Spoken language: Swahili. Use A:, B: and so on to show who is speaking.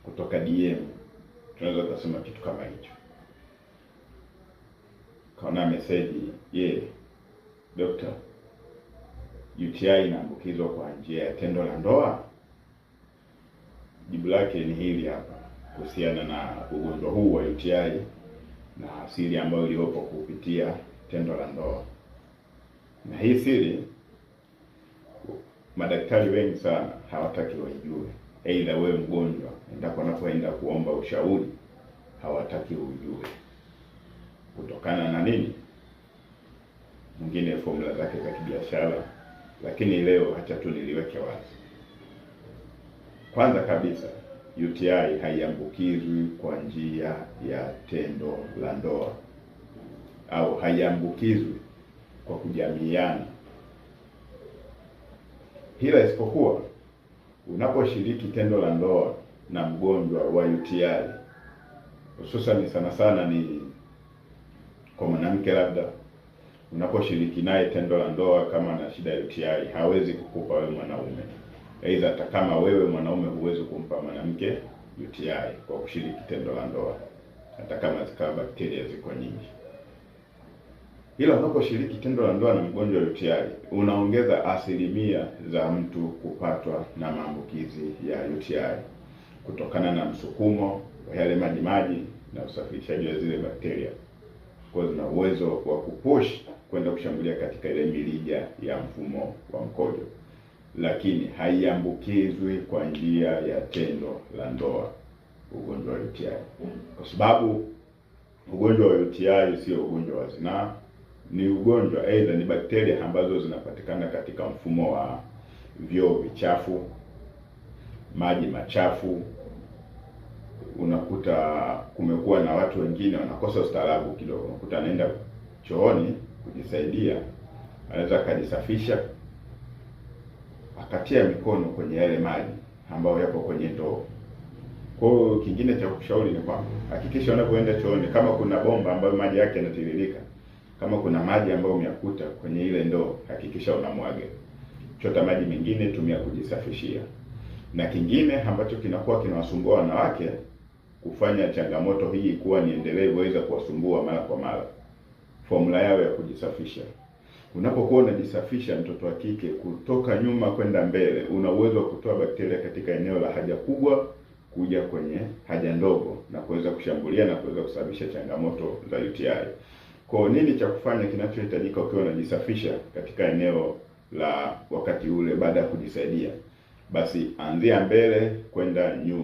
A: kutoka DM, tunaweza kusema kitu kama hicho. Kaona message, Dokta, UTI inaambukizwa kwa njia ya tendo la ndoa? Jibu lake ni hili hapa, kuhusiana na ugonjwa huu wa UTI na asili ambayo iliyopo kupitia tendo la ndoa. Na hii siri madaktari wengi sana hawataki waijue. Aidha wewe mgonjwa, endapo unapoenda kuomba ushauri, hawataki ujue. Kutokana na nini? Mwingine formula zake za kibiashara, lakini leo acha tu niliweke wazi. Kwanza kabisa, UTI haiambukizwi kwa njia ya tendo la ndoa, au haiambukizwi kwa kujamiiana. Ila isipokuwa unaposhiriki tendo la ndoa na mgonjwa wa UTI, hususan sana ni kwa mwanamke, labda unaposhiriki naye tendo la ndoa kama na shida ya UTI, hawezi kukupa wewe mwanaume. Aidha hata kama wewe mwanaume huwezi kumpa mwanamke UTI kwa kushiriki tendo la ndoa, hata kama zikawa bakteria ziko nyingi. Ila unaposhiriki tendo la ndoa na mgonjwa wa UTI, unaongeza asilimia za mtu kupatwa na maambukizi ya UTI kutokana na msukumo wa yale maji na usafirishaji wa zile bakteria. Kwa zina uwezo wa kupush kwenda kushambulia katika ile mirija ya mfumo wa mkojo, lakini haiambukizwi kwa njia ya tendo la ndoa ugonjwa wa UTI, kwa sababu ugonjwa wa UTI sio ugonjwa wa zinaa. Ni ugonjwa aidha ni bakteria ambazo zinapatikana katika mfumo wa vyoo vichafu, maji machafu. Unakuta kumekuwa na watu wengine wanakosa ustaarabu kidogo, unakuta anaenda chooni kujisaidia, anaweza kujisafisha, akatia mikono kwenye yale maji ambayo yapo kwenye ndoo. Kwa hiyo kingine cha kushauri ni kwamba hakikisha unapoenda chooni, kama kuna bomba ambayo maji yake yanatiririka, kama kuna maji ambayo umeyakuta kwenye ile ndoo, hakikisha unamwaga. Chota maji mengine, tumia kujisafishia. Na kingine ambacho kinakuwa kinawasumbua wanawake, kufanya changamoto hii kuwa ni endelevu, waweza kuwasumbua mara kwa mara, formula yao ya kujisafisha. Unapokuwa unajisafisha mtoto wa kike, kutoka nyuma kwenda mbele, una uwezo wa kutoa bakteria katika eneo la haja kubwa kuja kwenye haja ndogo na kuweza kushambulia na kuweza kusababisha changamoto za UTI. Kwa nini cha kufanya kinachohitajika ukiwa unajisafisha katika eneo la wakati ule baada ya kujisaidia? Basi anzia mbele kwenda nyuma.